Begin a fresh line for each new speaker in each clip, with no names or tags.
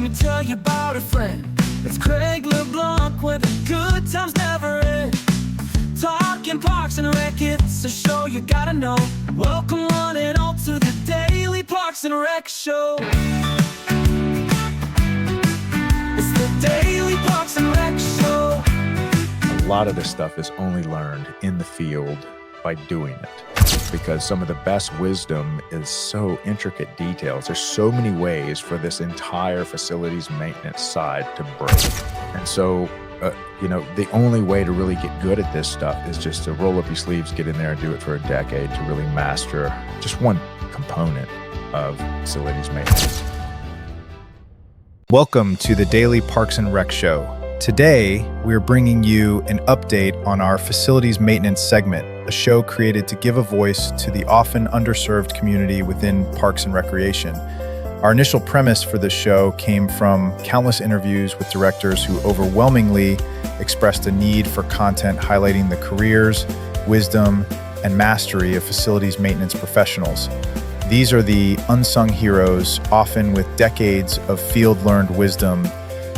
me tell you about a friend. It's Craig LeBlanc where the good times never end. Talking Parks and Rec, it's a show you gotta know. Welcome one and all to the Daily Parks and Rec Show. It's the Daily Parks and Rec Show.
A lot of this stuff is only learned in the field by doing it, because some of the best wisdom is so intricate details. There's so many ways for this entire facilities maintenance side to break. And so, the only way to really get good at this stuff is just to roll up your sleeves, get in there and do it for a decade to really master just one component of facilities maintenance.
Welcome to the Daily Parks and Rec Show. Today, we're bringing you an update on our facilities maintenance segment, a show created to give a voice to the often underserved community within parks and recreation. Our initial premise for this show came from countless interviews with directors who overwhelmingly expressed a need for content highlighting the careers, wisdom, and mastery of facilities maintenance professionals. These are the unsung heroes, often with decades of field-learned wisdom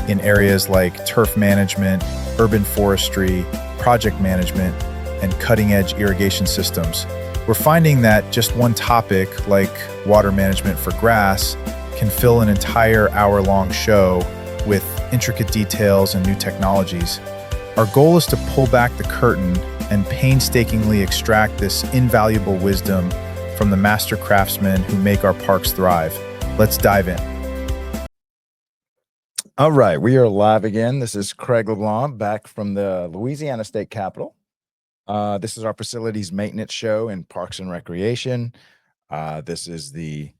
in areas like turf management, urban forestry, project management, and cutting-edge irrigation systems. We're finding that just one topic, like water management for grass, can fill an entire hour-long show with intricate details and new technologies. Our goal is to pull back the curtain and painstakingly extract this invaluable wisdom from the master craftsmen who make our parks thrive. Let's dive in.
All right, we are live again. This is Craig LeBlanc back from the Louisiana State Capitol. This is our facilities maintenance show in Parks and Recreation. This is the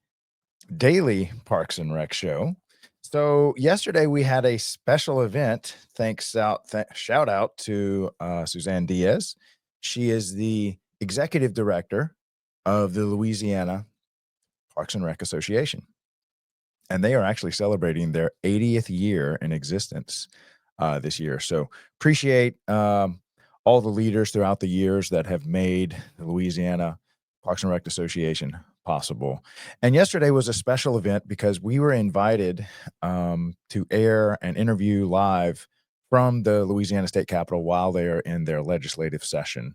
Daily Parks and Rec Show. So yesterday we had a special event. Shout out to Suzanne Diaz. She is the executive director of the Louisiana Parks and Rec Association. And they are actually celebrating their 80th year in existence this year. So appreciate all the leaders throughout the years that have made the Louisiana Parks and Rec Association possible. And yesterday was a special event because we were invited to air an interview live from the Louisiana State Capitol while they are in their legislative session.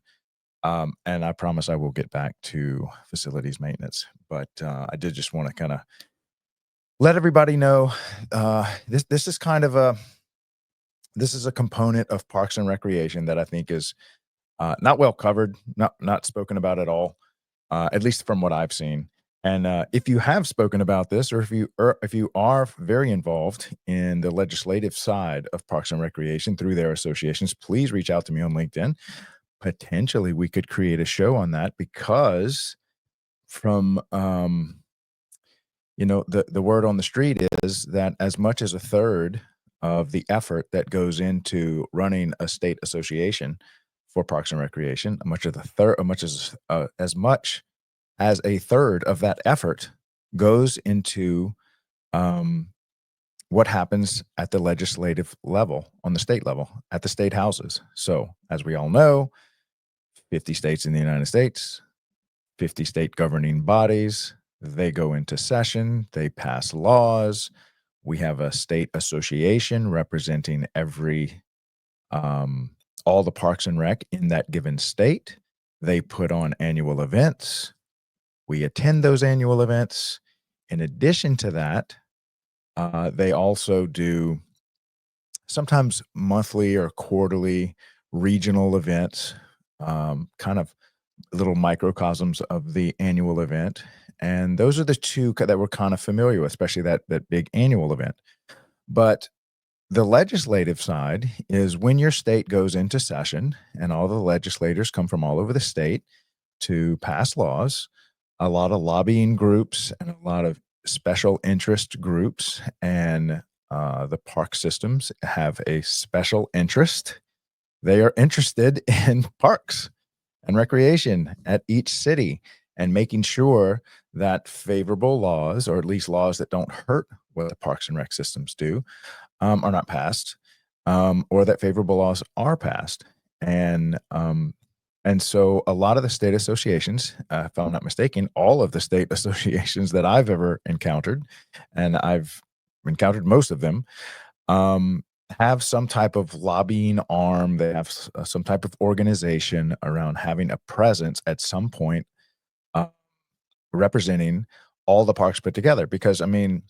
And I promise I will get back to facilities maintenance. But I did just want to kind of let everybody know this is a component of Parks and Recreation that I think is not well covered, not spoken about at all, at least from what I've seen. And if you have spoken about this, or if you are very involved in the legislative side of Parks and Recreation through their associations, please reach out to me on LinkedIn. Potentially, we could create a show on that, because from the word on the street is that as much as a third of the effort that goes into running a state association for Parks and Recreation, as much as a third of that effort goes into what happens at the legislative level, on the state level, at the state houses. So, as we all know, 50 states in the United States, 50 state governing bodies. They go into session, they pass laws. We have a state association representing all the parks and rec in that given state. They put on annual events. We attend those annual events. In addition to that, they also do sometimes monthly or quarterly regional events, kind of little microcosms of the annual event. And those are the two that we're kind of familiar with, especially that big annual event. But the legislative side is when your state goes into session and all the legislators come from all over the state to pass laws. A lot of lobbying groups and a lot of special interest groups and the park systems have a special interest. They are interested in parks and recreation at each city and making sure that favorable laws, or at least laws that don't hurt what the parks and rec systems do, are not passed, or that favorable laws are passed. And so a lot of the state associations, if I'm not mistaken, all of the state associations that I've ever encountered, and I've encountered most of them, have some type of lobbying arm. They have some type of organization around having a presence at some point, uh, representing all the parks put together. Because I mean,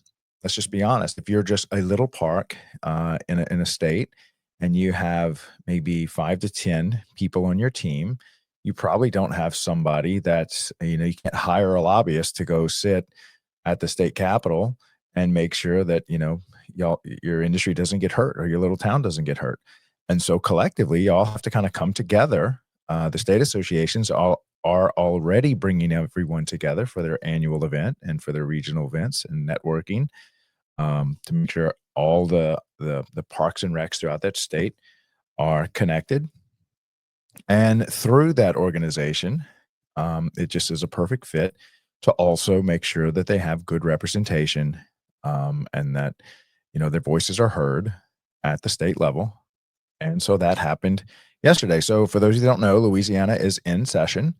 let's just be honest. If you're just a little park in a state, and you have maybe 5 to 10 people on your team, you probably don't have somebody that's, you can't hire a lobbyist to go sit at the state capitol and make sure that your industry doesn't get hurt or your little town doesn't get hurt. And so collectively, y'all have to kind of come together. The state associations all are already bringing everyone together for their annual event and for their regional events and networking, to make sure all the parks and recs throughout that state are connected. And through that organization, it just is a perfect fit to also make sure that they have good representation, and that their voices are heard at the state level. And so that happened yesterday. So for those of you that don't know, Louisiana is in session.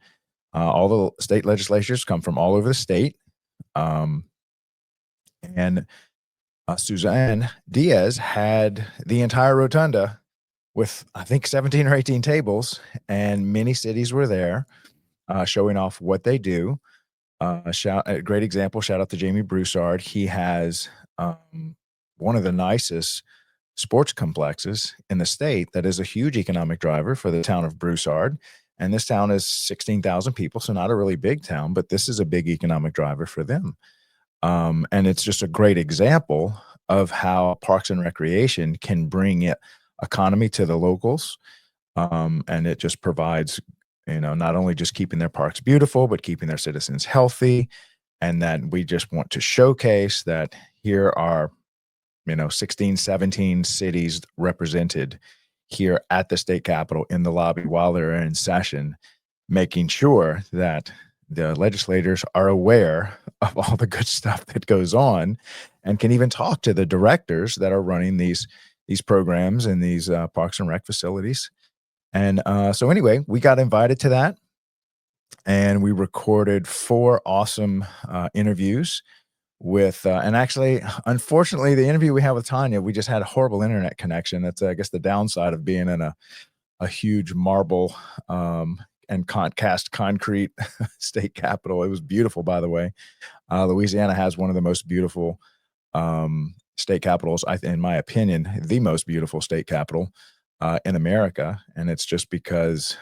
All the state legislatures come from all over the state. And Suzanne Diaz had the entire rotunda with, I think, 17 or 18 tables, and many cities were there, showing off what they do. A great example, shout out to Jamie Broussard. He has one of the nicest sports complexes in the state that is a huge economic driver for the town of Broussard. And this town is 16,000 people, so not a really big town, but this is a big economic driver for them. And it's just a great example of how Parks and Recreation can bring economy to the locals. And it just provides, not only just keeping their parks beautiful, but keeping their citizens healthy. And that we just want to showcase that here are, 16, 17 cities represented here at the state capitol in the lobby while they're in session, making sure that the legislators are aware of all the good stuff that goes on and can even talk to the directors that are running these programs and these parks and rec facilities. And so anyway, we got invited to that, and we recorded 4 awesome interviews with, and actually, unfortunately, the interview we had with Tanya, we just had a horrible internet connection. That's, I guess, the downside of being in a huge marble and cast concrete state capitol. It was beautiful, by the way. Louisiana has one of the most beautiful state capitals, in my opinion, the most beautiful state capital in America. And it's just because,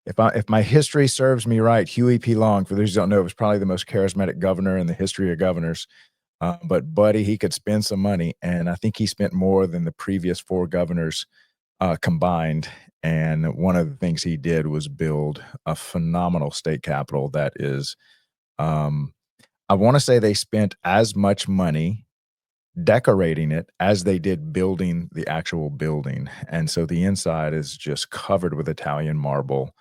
if my history serves me right, Huey P. Long, for those who don't know, was probably the most charismatic governor in the history of governors. But buddy, he could spend some money, and I think he spent more than the previous 4 governors combined. And one of the things he did was build a phenomenal state capitol that is, I want to say they spent as much money decorating it as they did building the actual building. And so the inside is just covered with Italian marble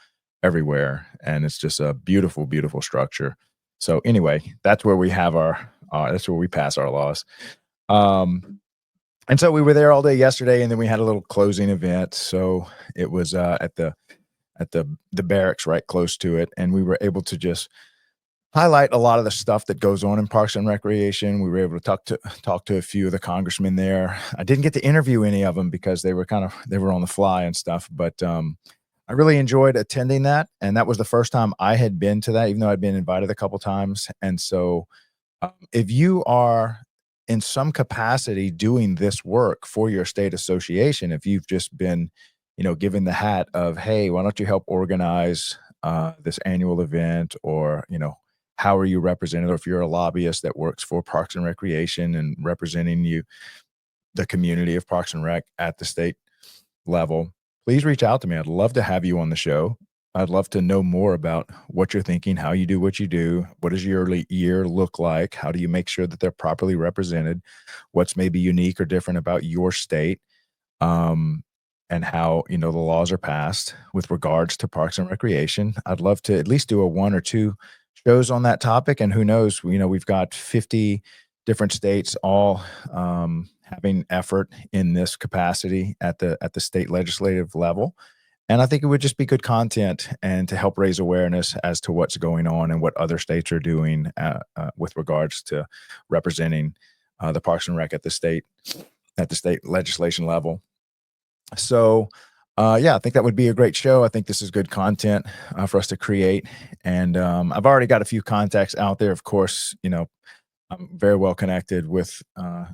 everywhere. And it's just a beautiful, beautiful structure. So anyway, that's where we have that's where we pass our laws. And so we were there all day yesterday, and then we had a little closing event. So it was at the barracks right close to it, and we were able to just highlight a lot of the stuff that goes on in Parks and Recreation. We were able to talk to a few of the congressmen there. I didn't get to interview any of them because they were on the fly and stuff, but I really enjoyed attending that. And that was the first time I had been to that, even though I'd been invited a couple times. And so if you are in some capacity doing this work for your state association, if you've just been, given the hat of, hey, why don't you help organize this annual event, or, how are you represented? Or if you're a lobbyist that works for Parks and Recreation and representing the community of Parks and Rec at the state level, please reach out to me. I'd love to have you on the show. I'd love to know more about what you're thinking, how you do what you do. What does your year look like? How do you make sure that they're properly represented? What's maybe unique or different about your state? And how, the laws are passed with regards to Parks and Recreation. I'd love to at least do a 1 or 2 shows on that topic. And who knows, we've got 50 different states all having effort in this capacity at the state legislative level. And I think it would just be good content and to help raise awareness as to what's going on and what other states are doing with regards to representing the Parks and Rec at the state legislation level. So, yeah, I think that would be a great show. I think this is good content for us to create. And I've already got a few contacts out there. Of course, I'm very well connected with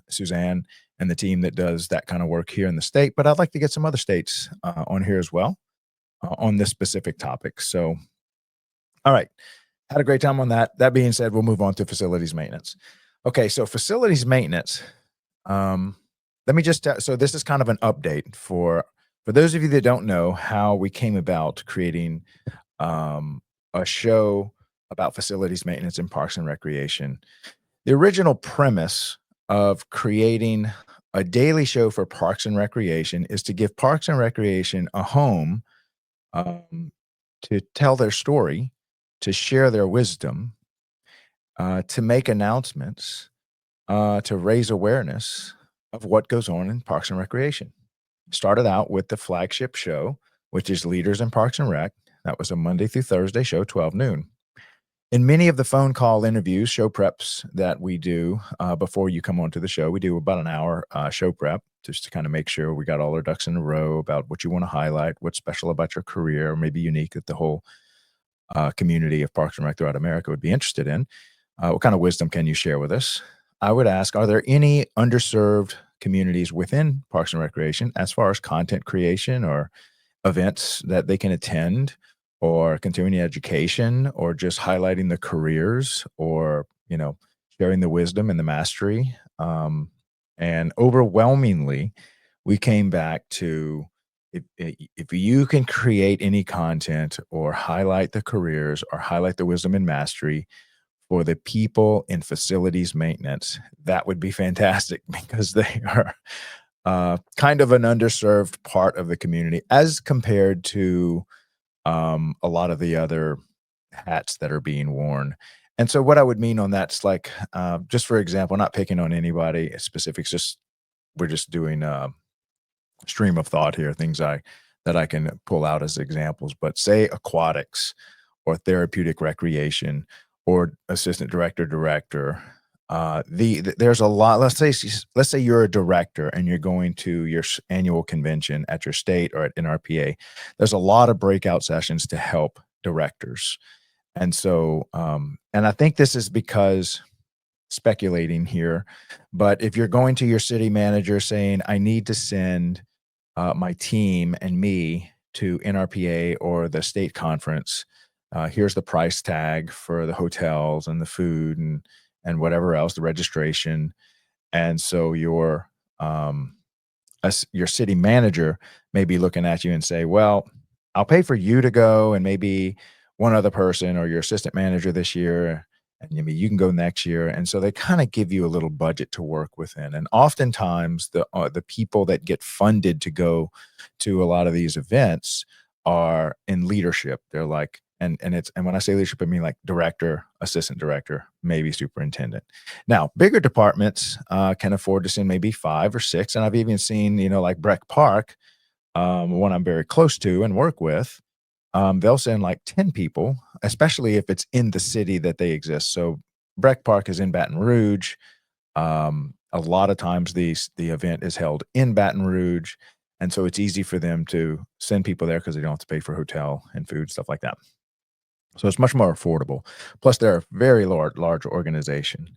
Suzanne and the team that does that kind of work here in the state. But I'd like to get some other states on here as well on this specific topic. So, all right, had a great time on that. That being said, we'll move on to facilities maintenance. Okay, so facilities maintenance. Let me just so this is kind of an update for those of you that don't know how we came about creating a show about facilities maintenance in Parks and Recreation. The original premise of creating a daily show for Parks and Recreation is to give Parks and Recreation a home to tell their story, to share their wisdom, to make announcements, to raise awareness of what goes on in Parks and Recreation. Started out with the flagship show, which is Leaders in Parks and Rec. That was a Monday through Thursday show, 12 noon. In many of the phone call interviews, show preps that we do before you come onto the show, we do about an hour show prep just to kind of make sure we got all our ducks in a row about what you want to highlight, what's special about your career, or maybe unique that the whole community of Parks and Rec throughout America would be interested in. What kind of wisdom can you share with us? I would ask, are there any underserved communities within Parks and Recreation as far as content creation or events that they can attend, or continuing education, or just highlighting the careers, or sharing the wisdom and the mastery? And overwhelmingly, we came back to if you can create any content or highlight the careers or highlight the wisdom and mastery for the people in facilities maintenance, that would be fantastic because they are kind of an underserved part of the community as compared to a lot of the other hats that are being worn. And so what I would mean on that's like, just for example, not picking on anybody specifics, just we're just doing stream of thought here, things that I can pull out as examples. But say aquatics or therapeutic recreation or assistant director, there's a lot. Let's say you're a director and you're going to your annual convention at your state or at NRPA. There's a lot of breakout sessions to help directors. And so, and I think this is because, speculating here, but if you're going to your city manager saying, I need to send my team and me to NRPA or the state conference, here's the price tag for the hotels and the food and whatever else, the registration. And so your city manager may be looking at you and say, well, I'll pay for you to go and maybe one other person, or your assistant manager this year, and maybe you can go next year. And so they kind of give you a little budget to work within. And oftentimes the people that get funded to go to a lot of these events are in leadership. They're like, and when I say leadership, I mean like director, assistant director, maybe superintendent. Now, bigger departments can afford to send maybe 5 or 6. And I've even seen, like Breck Park, one I'm very close to and work with, they'll send like 10 people, especially if it's in the city that they exist. So Breck Park is in Baton Rouge. A lot of times the event is held in Baton Rouge. And so it's easy for them to send people there because they don't have to pay for hotel and food, stuff like that. So it's much more affordable. Plus, they're a very large organization.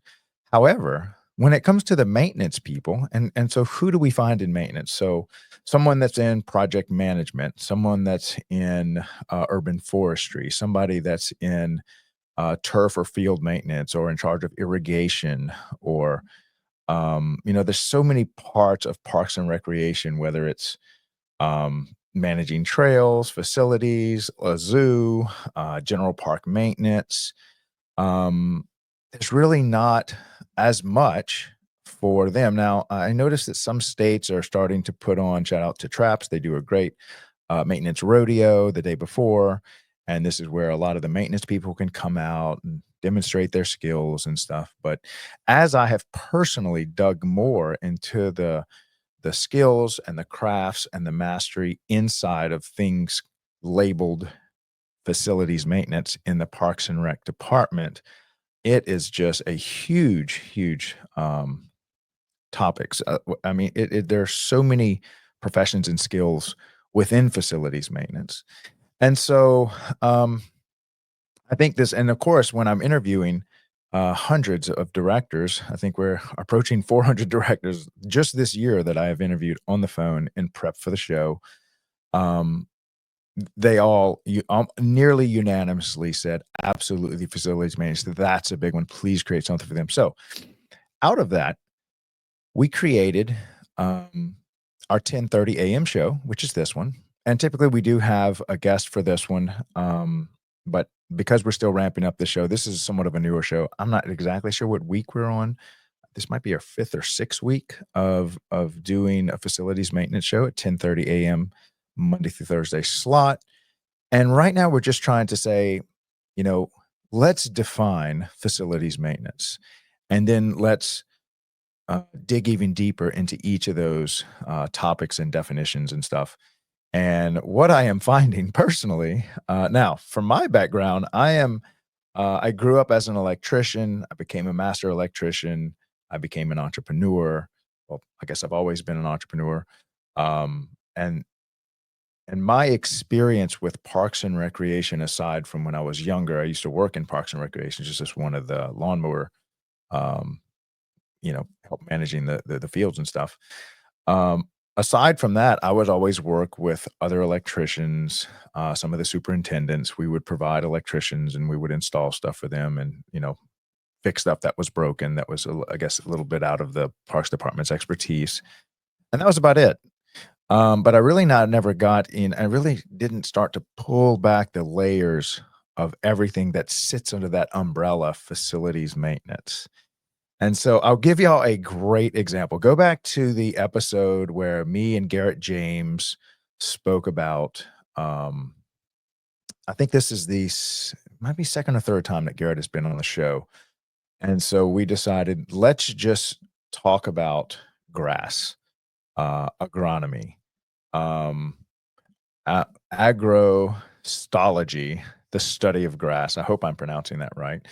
However, when it comes to the maintenance people, and so who do we find in maintenance? So someone that's in project management, someone that's in urban forestry, somebody that's in turf or field maintenance, or in charge of irrigation, or there's so many parts of Parks and Recreation, whether it's managing trails, facilities, a zoo, general park maintenance. There's really not as much for them. Now, I noticed that some states are starting to put on, shout out to Traps, they do a great maintenance rodeo the day before. And this is where a lot of the maintenance people can come out and demonstrate their skills and stuff. But as I have personally dug more into the skills and the crafts and the mastery inside of things labeled facilities maintenance in the Parks and Rec department, it is just a huge topics. I mean, there's so many professions and skills within facilities maintenance. And so I think this, and of course, when I'm interviewing hundreds of directors, I think we're approaching 400 directors just this year that I have interviewed on the phone in prep for the show. They all nearly unanimously said, absolutely, facilities maintenance, that's a big one. Please create something for them. So out of that, we created our 10:30 a.m. show, which is this one. And typically we do have a guest for this one. But because we're still ramping up the show, this is somewhat of a newer show. I'm not exactly sure what week we're on. This might be our 5th or 6th week of doing a facilities maintenance show at 10:30 a.m. Monday through Thursday slot. And right now we're just trying to say, let's define facilities maintenance, and then let's dig even deeper into each of those topics and definitions and stuff. And what I am finding personally, now from my background, I grew up as an electrician. I became a master electrician. I became an entrepreneur. Well, I guess I've always been an entrepreneur. And my experience with Parks and Recreation, aside from when I was younger, I used to work in Parks and Recreation, just as one of the lawnmower, help managing the fields and stuff. Aside from that, I would always work with other electricians, some of the superintendents. We would provide electricians and we would install stuff for them and, fix stuff that was broken, that was, I guess, a little bit out of the Parks Department's expertise. And that was about it. But I really never got in, I really didn't start to pull back the layers of everything that sits under that umbrella, facilities maintenance. And so I'll give y'all a great example. Go back to the episode where me and Garrett James spoke about, I think this is might be second or third time that Garrett has been on the show. And so we decided, let's just talk about grass, agronomy, agrostology, the study of grass. I hope I'm pronouncing that right.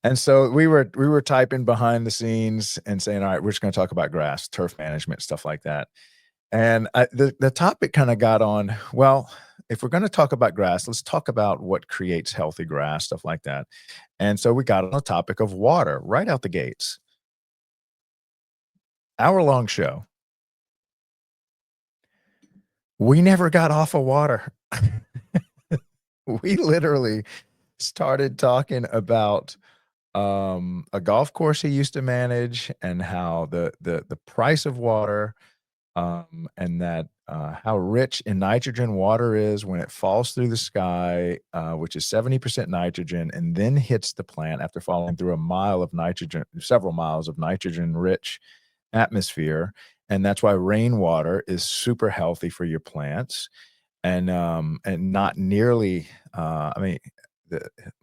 And so we were typing behind the scenes and saying, all right, we're just going to talk about grass, turf management, stuff like that. And the topic kind of got on, well, if we're going to talk about grass, let's talk about what creates healthy grass, stuff like that. And so we got on the topic of water right out the gates. Hour-long show. We never got off of water. We literally started talking about a golf course he used to manage, and how the price of water, and that how rich in nitrogen water is when it falls through the sky, which is 70% nitrogen, and then hits the plant after falling through several miles of nitrogen-rich atmosphere. And that's why rainwater is super healthy for your plants, and not nearly,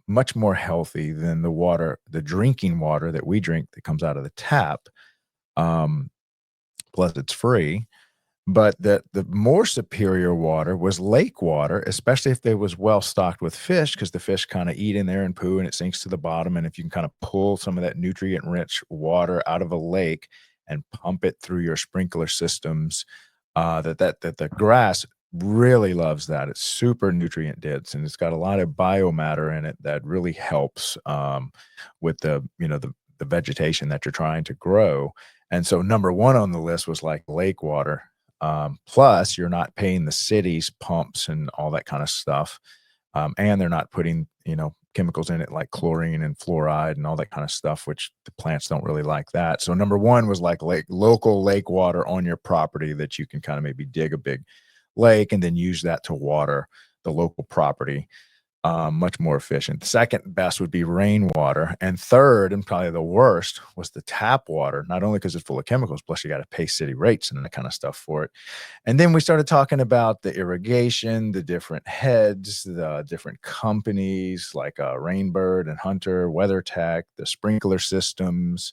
much more healthy than the drinking water that we drink that comes out of the tap. Plus it's free. But the more superior water was lake water, especially if it was well stocked with fish, because the fish kind of eat in there and poo and it sinks to the bottom. And if you can kind of pull some of that nutrient rich water out of a lake and pump it through your sprinkler systems, that the grass really loves that. It's super nutrient dense, and it's got a lot of biomatter in it that really helps with the vegetation that you're trying to grow. And so number one on the list was like lake water. Plus you're not paying the city's pumps and all that kind of stuff. And they're not putting, chemicals in it like chlorine and fluoride and all that kind of stuff, which the plants don't really like that. So number one was like local lake water on your property, that you can kind of maybe dig a big lake and then use that to water the local property. Much more efficient. The second best would be rainwater. And third, and probably the worst, was the tap water, not only because it's full of chemicals, plus you got to pay city rates and that kind of stuff for it. And then we started talking about the irrigation, the different heads, the different companies like Rainbird and Hunter, WeatherTech, the sprinkler systems,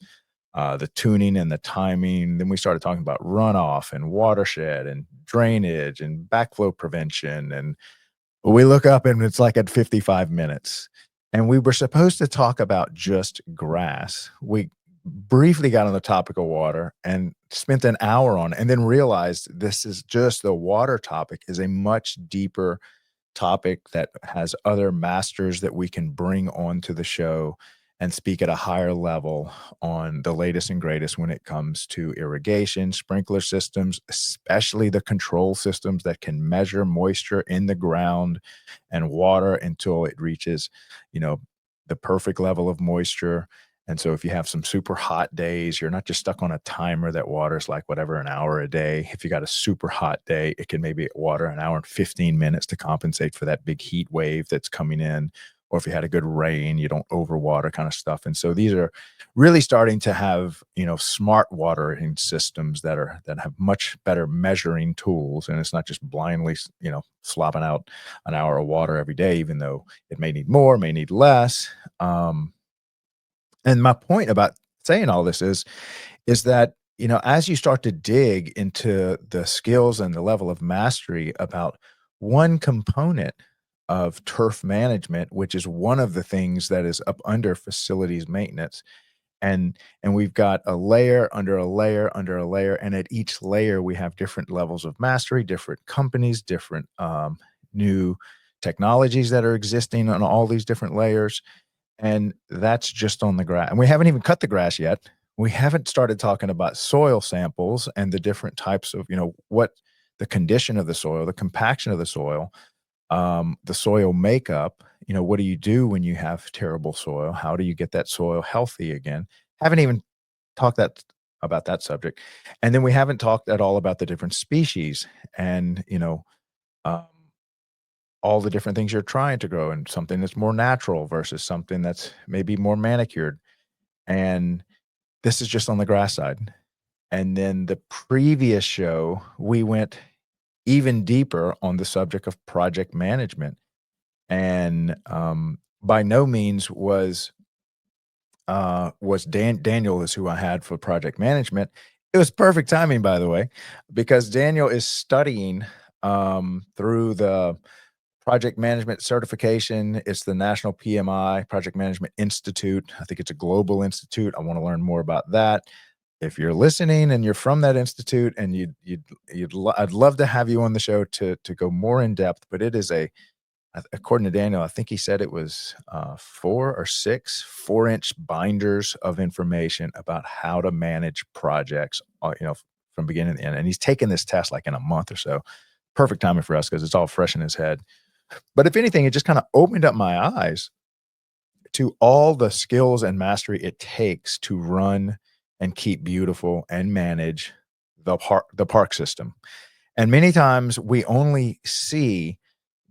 the tuning and the timing. Then we started talking about runoff and watershed and drainage and backflow prevention. And we look up and it's like at 55 minutes. And we were supposed to talk about just grass. We briefly got on the topic of water and spent an hour on it, and then realized this is just the water topic is a much deeper topic that has other masters that we can bring onto the show and speak at a higher level on the latest and greatest when it comes to irrigation, sprinkler systems, especially the control systems that can measure moisture in the ground and water until it reaches, you know, the perfect level of moisture. And so if you have some super hot days, you're not just stuck on a timer that waters like whatever, an hour a day. If you got a super hot day, it can maybe water an hour and 15 minutes to compensate for that big heat wave that's coming in. Or if you had a good rain, you don't overwater kind of stuff. And so these are really starting to have, smart watering systems that have much better measuring tools. And it's not just blindly, slopping out an hour of water every day, even though it may need more, may need less. And my point about saying all this is that, as you start to dig into the skills and the level of mastery about one component of turf management, which is one of the things that is up under facilities maintenance, and we've got a layer under a layer under a layer, and at each layer we have different levels of mastery, different companies, different new technologies that are existing on all these different layers. And that's just on the grass. And we haven't even cut the grass yet. We haven't started talking about soil samples and the different types of, what the condition of the soil, the compaction of the soil makeup. What do you do when you have terrible soil? How do you get that soil healthy again? Haven't even talked about that subject. And then we haven't talked at all about the different species and, um, all the different things you're trying to grow and something that's more natural versus something that's maybe more manicured. And this is just on the grass side. And then the previous show, we went even deeper on the subject of project management. And by no means was Daniel is who I had for project management. It was perfect timing, by the way, because Daniel is studying through the project management certification. It's the National PMI, Project Management Institute. I think it's a global institute. I want to learn more about that. If you're listening and you're from that institute, and I'd love to have you on the show to go more in depth. But it is according to Daniel, I think he said it was 4 or 6 4-inch binders of information about how to manage projects, from beginning to end. And he's taken this test like in a month or so. Perfect timing for us because it's all fresh in his head. But if anything, it just kind of opened up my eyes to all the skills and mastery it takes to run and keep beautiful and manage the park system. And many times we only see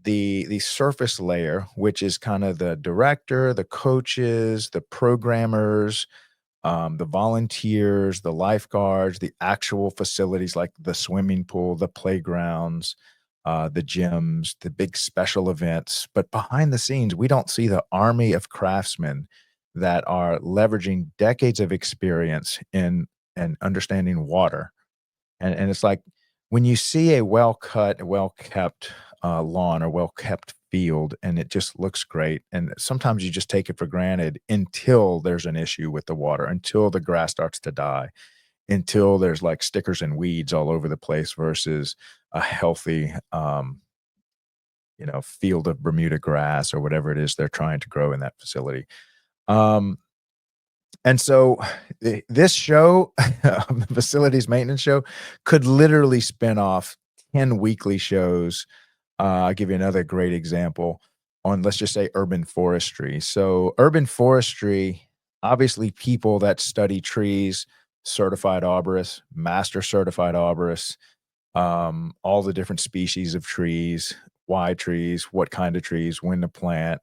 the surface layer, which is kind of the director, the coaches, the programmers, the volunteers, the lifeguards, the actual facilities like the swimming pool, the playgrounds, the gyms, the big special events. But behind the scenes, we don't see the army of craftsmen that are leveraging decades of experience in and understanding water. And it's like when you see a well-cut, well-kept lawn or well-kept field, and it just looks great. And sometimes you just take it for granted until there's an issue with the water, until the grass starts to die, until there's like stickers and weeds all over the place versus a healthy, field of Bermuda grass or whatever it is they're trying to grow in that facility. And so this show, the facilities maintenance show, could literally spin off 10 weekly shows. I'll give you another great example on, let's just say, urban forestry. So urban forestry, obviously people that study trees, certified arborists, master certified arborists, all the different species of trees, why trees, what kind of trees, when to plant,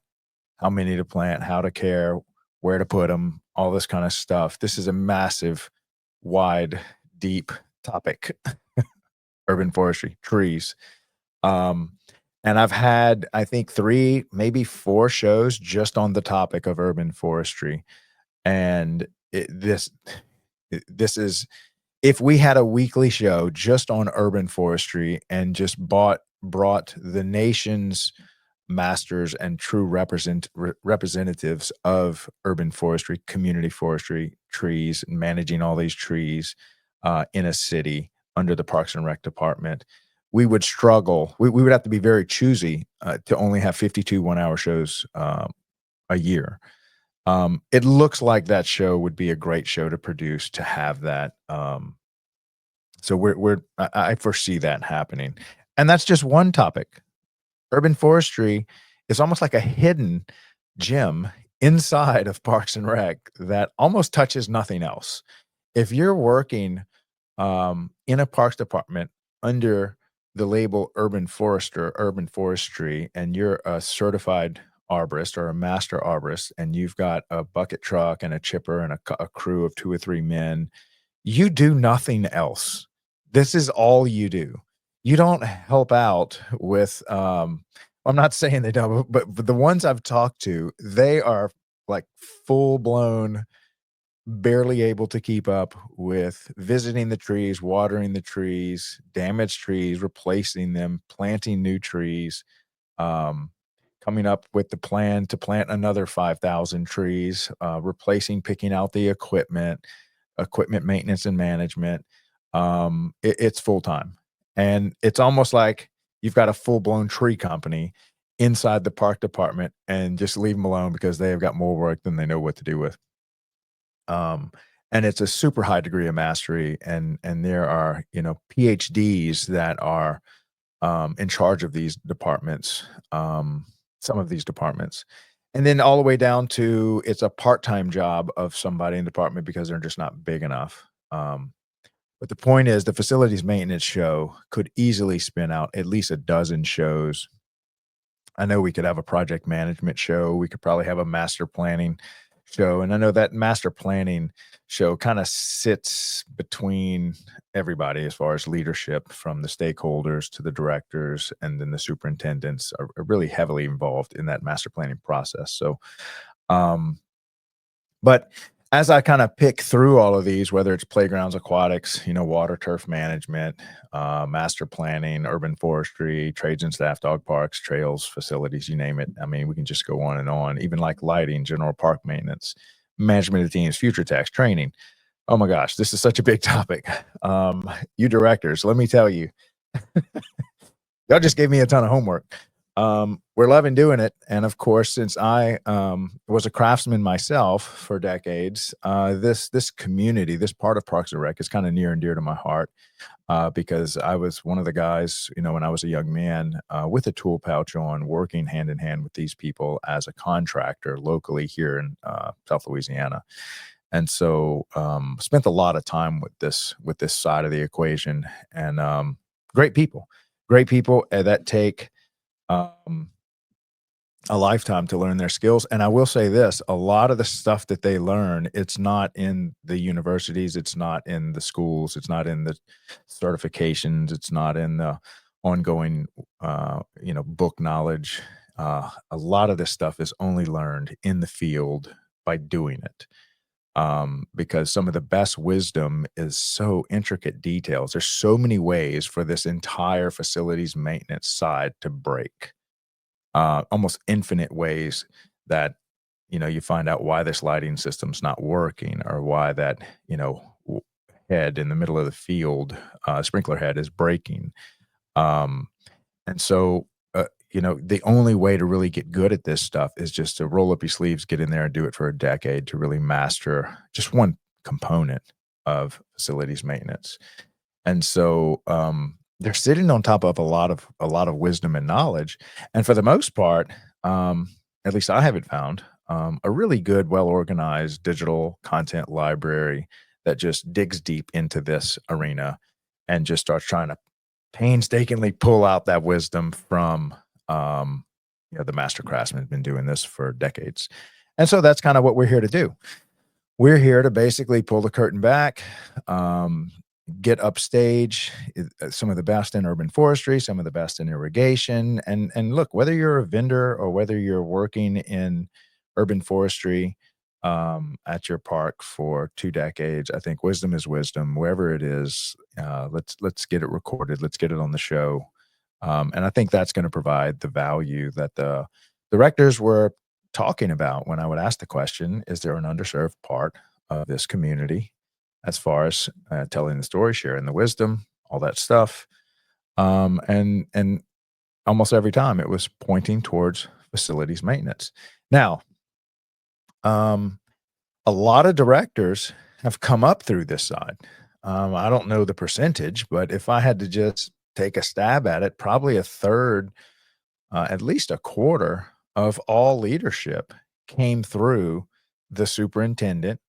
how many to plant, how to care, where to put them, all this kind of stuff. This is a massive, wide, deep topic. Urban forestry, trees. And I've had, I think, 3, maybe 4 shows just on the topic of urban forestry. And this is, if we had a weekly show just on urban forestry and just brought the nation's masters and true representatives of urban forestry, community forestry, trees, managing all these trees in a city under the Parks and Rec department, we would struggle. We would have to be very choosy to only have 52 1-hour shows a year. It looks like that show would be a great show to produce, to have that. So I foresee that happening. And that's just one topic. Urban forestry is almost like a hidden gem inside of Parks and Rec that almost touches nothing else. If you're working in a parks department under the label urban forester, urban forestry, and you're a certified arborist or a master arborist, and you've got a bucket truck and a chipper and a crew of 2 or 3 men, you do nothing else. This is all you do. You don't help out with, I'm not saying they don't, but the ones I've talked to, they are like full blown, barely able to keep up with visiting the trees, watering the trees, damaged trees, replacing them, planting new trees, um, coming up with the plan to plant another 5,000 trees, replacing, picking out the equipment maintenance and management. It's full time. And it's almost like you've got a full blown tree company inside the park department, and just leave them alone because they have got more work than they know what to do with. Um, and it's a super high degree of mastery, and there are, PhDs that are in charge of these departments, some of these departments. And then all the way down to, it's a part-time job of somebody in the department because they're just not big enough. But the point is, the facilities maintenance show could easily spin out at least a dozen shows. I know we could have a project management show. We could probably have a master planning show. And I know that master planning show kind of sits between everybody as far as leadership, from the stakeholders to the directors, and then the superintendents are really heavily involved in that master planning process. So, but as I kind of pick through all of these, whether it's playgrounds, aquatics, water, turf management, master planning, urban forestry, trades and staff, dog parks, trails, facilities, you name it. I mean, we can just go on and on, even like lighting, general park maintenance, management of teams, future tax, training. Oh my gosh, this is such a big topic. You directors, let me tell you, y'all just gave me a ton of homework. We're loving doing it. And of course, since I was a craftsman myself for decades, this community, this part of Parks and Rec is kind of near and dear to my heart, because I was one of the guys, when I was a young man, with a tool pouch on, working hand in hand with these people as a contractor locally here in South Louisiana. And so spent a lot of time with this side of the equation, and great people that take a lifetime to learn their skills. And I will say this, a lot of the stuff that they learn, it's not in the universities, it's not in the schools, it's not in the certifications, it's not in the ongoing, book knowledge. A lot of this stuff is only learned in the field by doing it. Because some of the best wisdom is so intricate details. There's so many ways for this entire facilities maintenance side to break, almost infinite ways that, you find out why this lighting system's not working, or why that, head in the middle of the field, sprinkler head is breaking. And so, the only way to really get good at this stuff is just to roll up your sleeves, get in there and do it for a decade to really master just one component of facilities maintenance. And so, they're sitting on top of a lot of wisdom and knowledge. And for the most part, at least I haven't found, a really good, well-organized digital content library that just digs deep into this arena and just starts trying to painstakingly pull out that wisdom from, the master craftsman has been doing this for decades. And so that's kind of what we're here to do. We're here to basically pull the curtain back, get upstage some of the best in urban forestry, some of the best in irrigation. And look, whether you're a vendor or whether you're working in urban forestry at your park for 2 decades, I think wisdom is wisdom, wherever it is. Let's get it recorded. Let's get it on the show. And I think that's going to provide the value that the directors were talking about when I would ask the question, is there an underserved part of this community as far as telling the story, sharing the wisdom, all that stuff? And almost every time it was pointing towards facilities maintenance. Now, a lot of directors have come up through this side. I don't know the percentage, but if I had to just take a stab at it, probably a third, at least a quarter of all leadership came through the superintendent,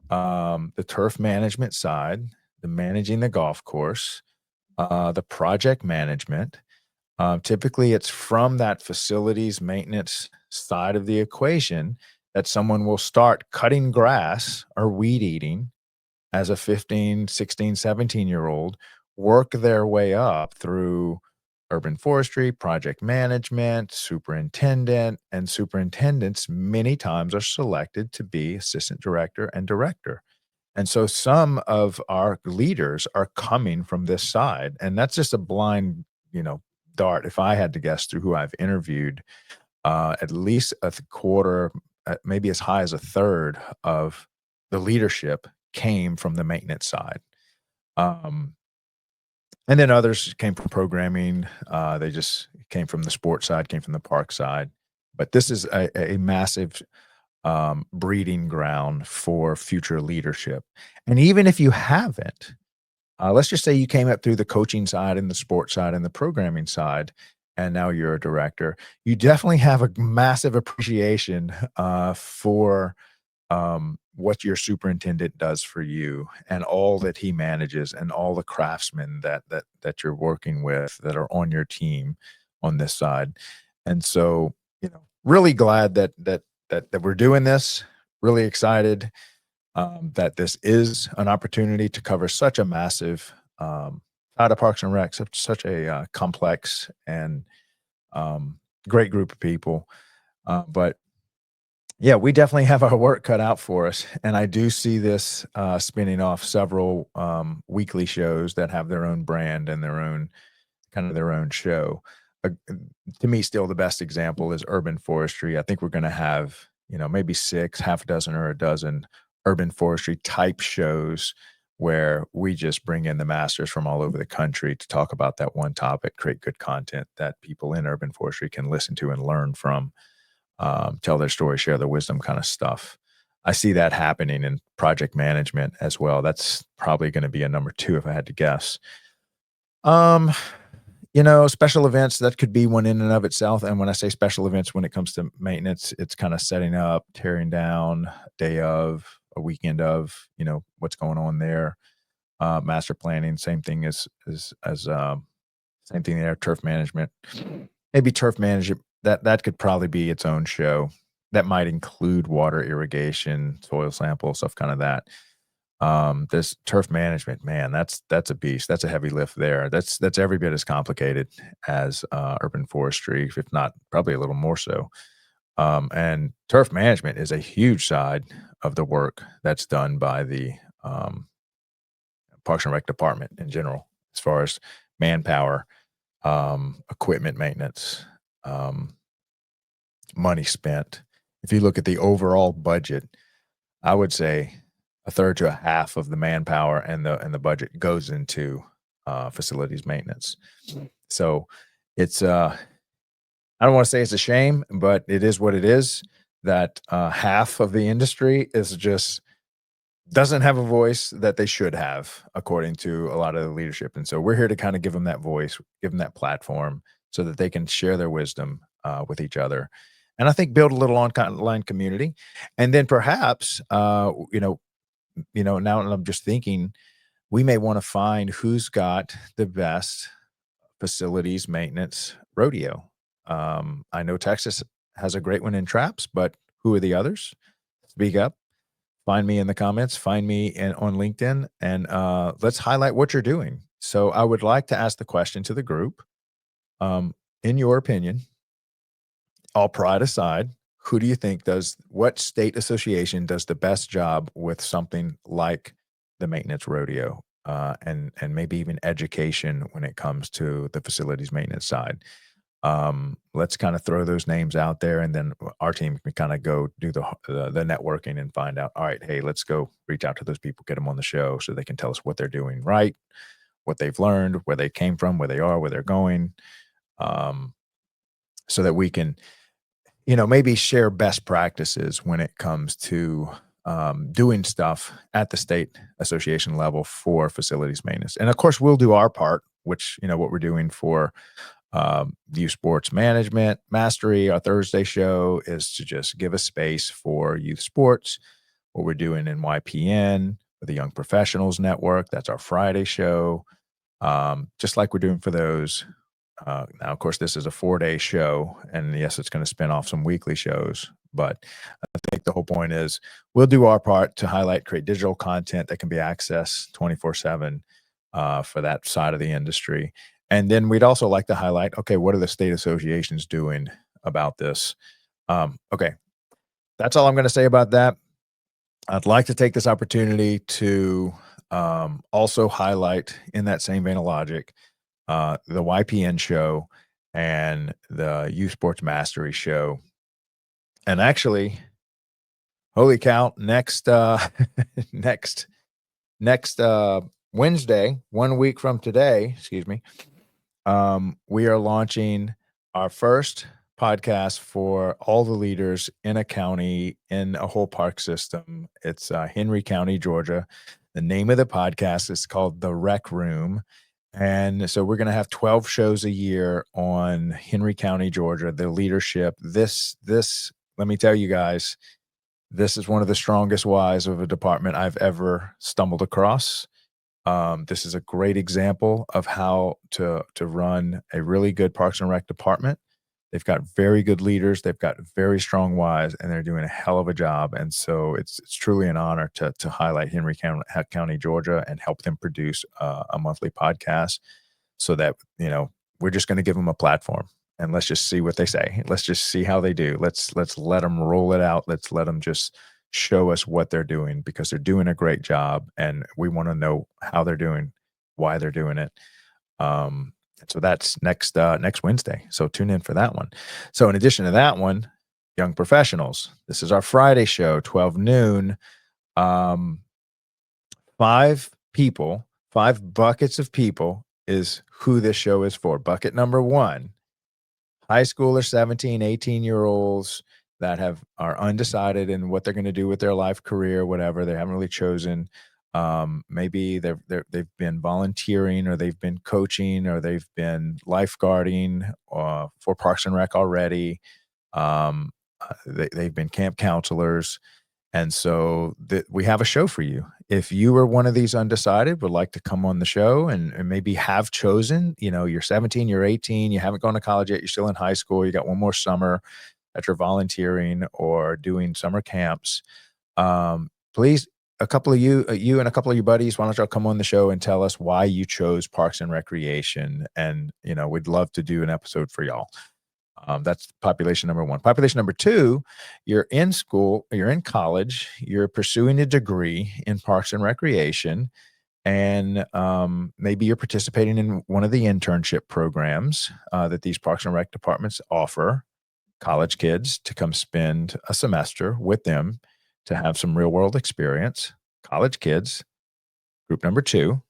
the turf management side, the managing the golf course, the project management. Typically, it's from that facilities maintenance side of the equation that someone will start cutting grass or weed eating as a 15, 16, 17-year-old, work their way up through urban forestry, project management, superintendent, and superintendents many times are selected to be assistant director and director. And so some of our leaders are coming from this side, and that's just a blind, dart. If I had to guess through who I've interviewed, at least a quarter, maybe as high as a third of the leadership came from the maintenance side. And then others came from programming. They just came from the sports side, came from the park side. But this is a massive breeding ground for future leadership. And even if you haven't, let's just say you came up through the coaching side and the sports side and the programming side, and now you're a director, you definitely have a massive appreciation for what your superintendent does for you and all that he manages and all the craftsmen that you're working with that are on your team on this side. And so, really glad that we're doing this. Really excited that this is an opportunity to cover such a massive side of Parks and Rec, such a complex and great group of people. But yeah, we definitely have our work cut out for us. And I do see this spinning off several weekly shows that have their own brand and their own show. To me, still the best example is urban forestry. I think we're going to have, maybe half a dozen or a dozen urban forestry type shows where we just bring in the masters from all over the country to talk about that one topic, create good content that people in urban forestry can listen to and learn from. Tell their story, share their wisdom kind of stuff. I see that happening in project management as well. That's probably going to be a number 2 if I had to guess. Special events, that could be one in and of itself. And when I say special events, when it comes to maintenance, it's kind of setting up, tearing down, day of, a weekend of, what's going on there. Master planning, same thing as same thing there. Turf management, maybe turf management. That could probably be its own show. That might include water irrigation, soil sample, stuff kind of that. This turf management, man, that's a beast. That's a heavy lift there. That's every bit as complicated as urban forestry, if not probably a little more so. And turf management is a huge side of the work that's done by the Parks and Rec department in general, as far as manpower, equipment maintenance, money spent. If you look at the overall budget, I would say a third to a half of the manpower and the budget goes into facilities maintenance. So it's I don't want to say it's a shame, but it is what it is, that half of the industry is just doesn't have a voice that they should have, according to a lot of the leadership. And so we're here to kind of give them that voice, give them that platform so that they can share their wisdom with each other. And I think build a little online community. And then perhaps, now I'm just thinking, we may want to find who's got the best facilities maintenance rodeo. I know Texas has a great one in traps, but who are the others? Speak up. Find me in the comments, find me on LinkedIn, and let's highlight what you're doing. So I would like to ask the question to the group. In your opinion, all pride aside, who do you think what state association does the best job with something like the maintenance rodeo? and maybe even education when it comes to the facilities maintenance side. Let's kind of throw those names out there, and then our team can kind of go do the networking and find out, all right, hey, let's go reach out to those people, get them on the show so they can tell us what they're doing right, what they've learned, where they came from, where they are, where they're going, so that we can, maybe share best practices when it comes to doing stuff at the state association level for facilities maintenance. And of course, we'll do our part, which, what we're doing for youth sports management mastery. Our Thursday show is to just give a space for youth sports. What we're doing in YPN with the Young Professionals Network, that's our Friday show. Just like we're doing for those. Now, of course, this is a 4-day show, and yes, it's going to spin off some weekly shows. But I think the whole point is we'll do our part to highlight, create digital content that can be accessed 24/7 for that side of the industry. And then we'd also like to highlight, okay, what are the state associations doing about this? Okay, that's all I'm going to say about that. I'd like to take this opportunity to also highlight, in that same vein of logic, the YPN show and the Youth Sports Mastery show. And actually, holy cow, next Wednesday, 1 week from today, we are launching our first podcast for all the leaders in a county, in a whole park system. It's Henry County, Georgia. The name of the podcast is called The Rec Room. And so we're going to have 12 shows a year on Henry County, Georgia, the leadership. This, let me tell you guys, this is one of the strongest whys of a department I've ever stumbled across. This is a great example of how to run a really good Parks and Rec department. They've got very good leaders. They've got very strong whys, and they're doing a hell of a job. And so it's truly an honor to highlight Henry County, Georgia, and help them produce a monthly podcast, so that, we're just going to give them a platform, and let's just see what they say. Let's just see how they do. Let's let them roll it out. Let's let them just show us what they're doing, because they're doing a great job, and we want to know how they're doing, why they're doing it. So that's next Wednesday. So tune in for that one. So in addition to that one, Young Professionals. This is our Friday show, 12 noon. 5 buckets of people is who this show is for. Bucket number 1, high schoolers, 17, 18-year-olds that are undecided in what they're going to do with their life, career, whatever. They haven't really chosen. Maybe they've been volunteering, or they've been coaching, or they've been lifeguarding for Parks and Rec already. They've been camp counselors. And so we have a show for you. If you are one of these undecided, would like to come on the show and maybe have chosen, you're 17, you're 18, you haven't gone to college yet, you're still in high school, you got one more summer that you're volunteering or doing summer camps, please, a couple of you and a couple of your buddies, why don't y'all come on the show and tell us why you chose Parks and Recreation? And, we'd love to do an episode for y'all. That's population number 1. Population number 2, you're in school, you're in college, you're pursuing a degree in Parks and Recreation, and maybe you're participating in one of the internship programs that these Parks and Rec departments offer college kids to come spend a semester with them to have some real world experience. College kids, group number 2.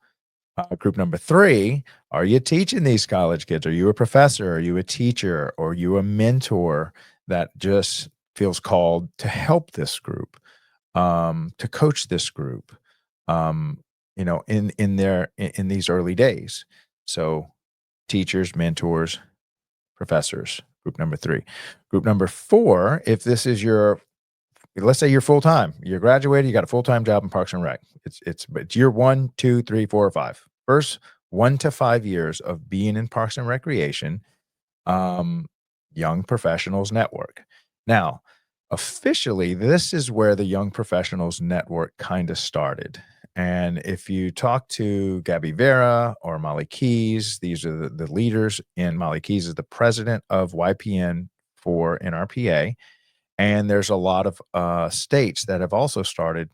Group number 3, are you teaching these college kids? Are you a professor? Are you a teacher? Or are you a mentor that just feels called to help this group, to coach this group, in these early days? So teachers, mentors, professors, group number 3. Group number 4, if this is let's say you're full-time, you're graduated, you got a full-time job in Parks and Rec. It's year 1, 2, 3, 4, or 5. First 1 to 5 years of being in Parks and Recreation, Young Professionals Network. Now, officially, this is where the Young Professionals Network kind of started. And if you talk to Gabby Vera or Molly Keys, these are the leaders, and Molly Keys is the president of YPN for NRPA. And there's a lot of states that have also started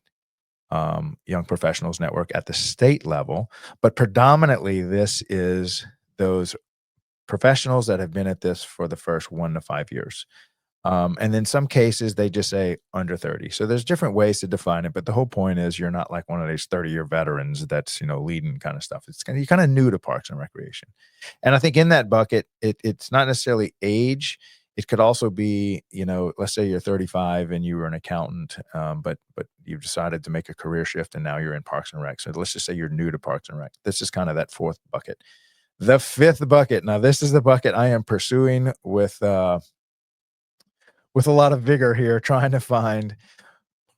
Young Professionals Network at the state level, but predominantly this is those professionals that have been at this for the first 1 to 5 years. And in some cases, they just say under 30. So there's different ways to define it, but the whole point is you're not like one of these 30-year veterans that's, leading kind of stuff. It's you're kind of new to Parks and Recreation. And I think in that bucket, it's not necessarily age. It could also be, let's say you're 35 and you were an accountant, but you've decided to make a career shift and now you're in Parks and Rec. So let's just say you're new to Parks and Rec. This is kind of that fourth bucket. The fifth bucket. Now, this is the bucket I am pursuing with a lot of vigor here, trying to find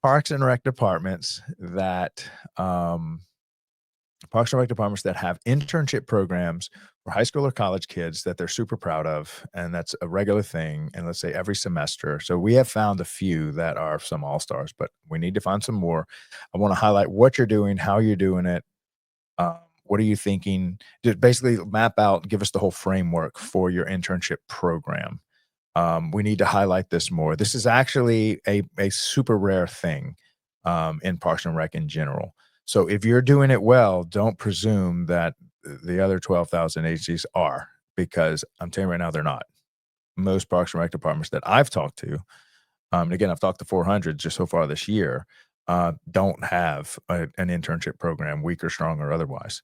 Parks and Rec departments that have internship programs for high school or college kids that they're super proud of, and that's a regular thing. And let's say every semester. So we have found a few that are some all-stars, but we need to find some more. I want to highlight what you're doing, how you're doing it. What are you thinking? Just basically map out, give us the whole framework for your internship program. We need to highlight this more. This is actually a super rare thing in Parks and Rec in general. So if you're doing it well, don't presume that the other 12,000 agencies are, because I'm telling you right now, they're not. Most Parks and Rec departments that I've talked to, and again, I've talked to 400 just so far this year, don't have an internship program, weak or strong or otherwise.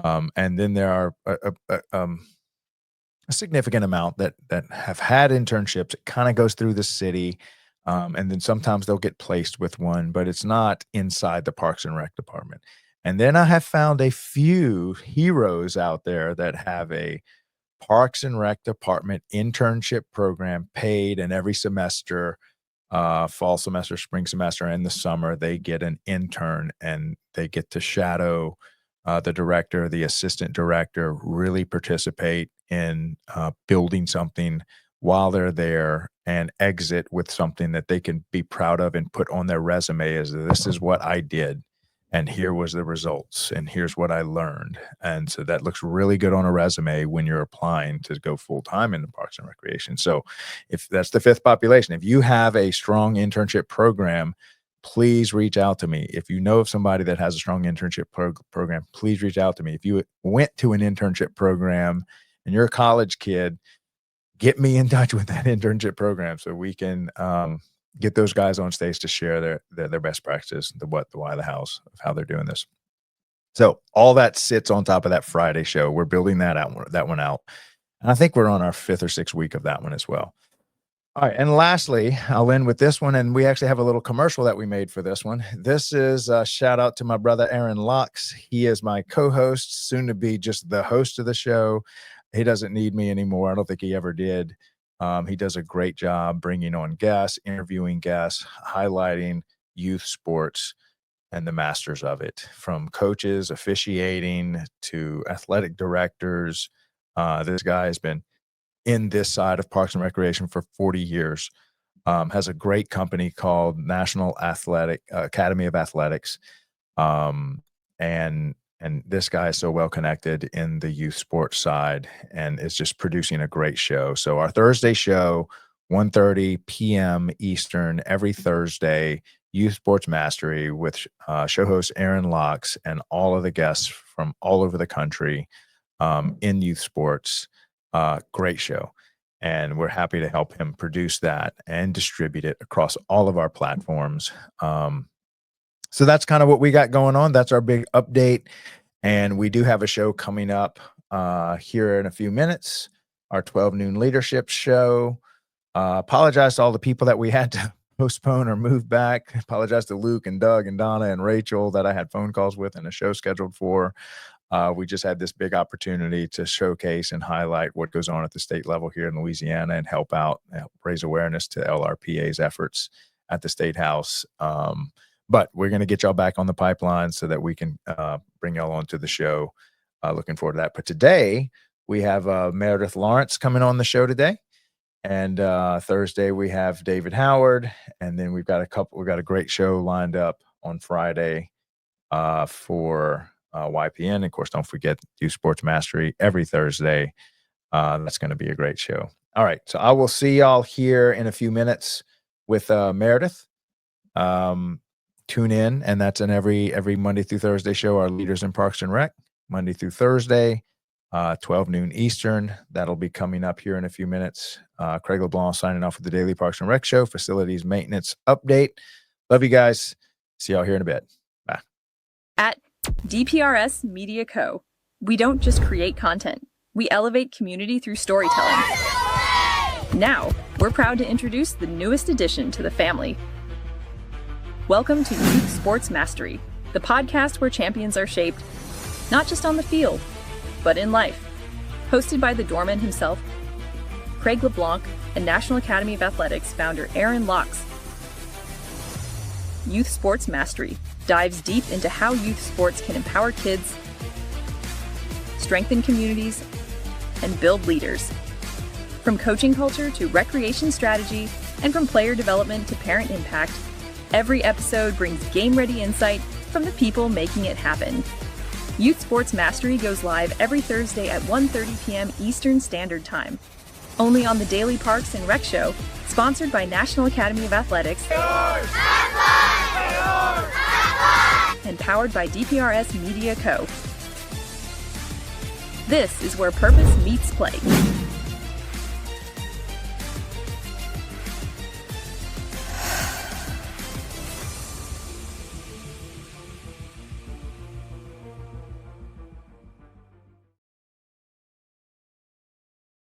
And then there are a significant amount that have had internships. It kind of goes through the city, and then sometimes they'll get placed with one, but it's not inside the Parks and Rec department. And then I have found a few heroes out there that have a Parks and Rec department internship program paid, and every semester, fall semester, spring semester, and the summer, they get an intern and they get to shadow the director, the assistant director, really participate in building something while they're there, and exit with something that they can be proud of and put on their resume as, this is what I did, and here was the results, and here's what I learned. And so that looks really good on a resume when you're applying to go full-time into Parks and Recreation. So if that's the fifth population, if you have a strong internship program, please reach out to me. If you know of somebody that has a strong internship program, please reach out to me. If you went to an internship program and you're a college kid, get me in touch with that internship program so we can get those guys on stage to share their best practices, the what, the why, the hows of how they're doing this. So all that sits on top of that Friday show. We're building that one out. And I think we're on our 5th or 6th week of that one as well. All right. And lastly, I'll end with this one. And we actually have a little commercial that we made for this one. This is a shout out to my brother, Aaron Locks. He is my co-host, soon to be just the host of the show. He doesn't need me anymore. I don't think he ever did. He does a great job bringing on guests, interviewing guests, highlighting youth sports and the masters of it, from coaches, officiating, to athletic directors. This guy has been in this side of Parks and Recreation for 40 years, has a great company called National Academy of Athletics. And this guy is so well connected in the youth sports side and is just producing a great show. So our Thursday show, 1:30 p.m. Eastern, every Thursday, Youth Sports Mastery with show host Aaron Locks and all of the guests from all over the country in youth sports. Great show. And we're happy to help him produce that and distribute it across all of our platforms. So that's kind of what we got going on. That's our big update. And we do have a show coming up here in a few minutes, our 12 noon leadership show. Apologize to all the people that we had to postpone or move back. Apologize to Luke and Doug and Donna and Rachel that I had phone calls with and a show scheduled for. We just had this big opportunity to showcase and highlight what goes on at the state level here in Louisiana and help out, raise awareness to LRPA's efforts at the Statehouse. But we're going to get y'all back on the pipeline so that we can bring y'all onto the show. Looking forward to that. But today we have Meredith Lawrence coming on the show today. And Thursday we have David Howard. And then we've got a great show lined up on Friday for YPN. Of course, don't forget Youth Sports Mastery every Thursday. That's going to be a great show. All right. So I will see y'all here in a few minutes with Meredith. tune in, and that's in every Monday through Thursday show, our Leaders in Parks and Rec, Monday through Thursday, 12 noon Eastern. That'll be coming up here in a few minutes. Craig LeBlanc signing off with the Daily Parks and Rec Show, Facilities Maintenance Update. Love you guys. See y'all here in a bit. Bye.
At DPRS Media Co., we don't just create content. We elevate community through storytelling. Now, we're proud to introduce the newest addition to the family. Welcome to Youth Sports Mastery, the podcast where champions are shaped, not just on the field, but in life. Hosted by the doorman himself, Craig LeBlanc, and National Academy of Athletics founder Aaron Locks. Youth Sports Mastery dives deep into how youth sports can empower kids, strengthen communities, and build leaders. From coaching culture to recreation strategy, and from player development to parent impact, every episode brings game-ready insight from the people making it happen. Youth Sports Mastery goes live every Thursday at 1:30 p.m. Eastern Standard Time. Only on the Daily Parks and Rec Show, sponsored by National Academy of Athletics and powered by DPRS Media Co. This is where purpose meets play.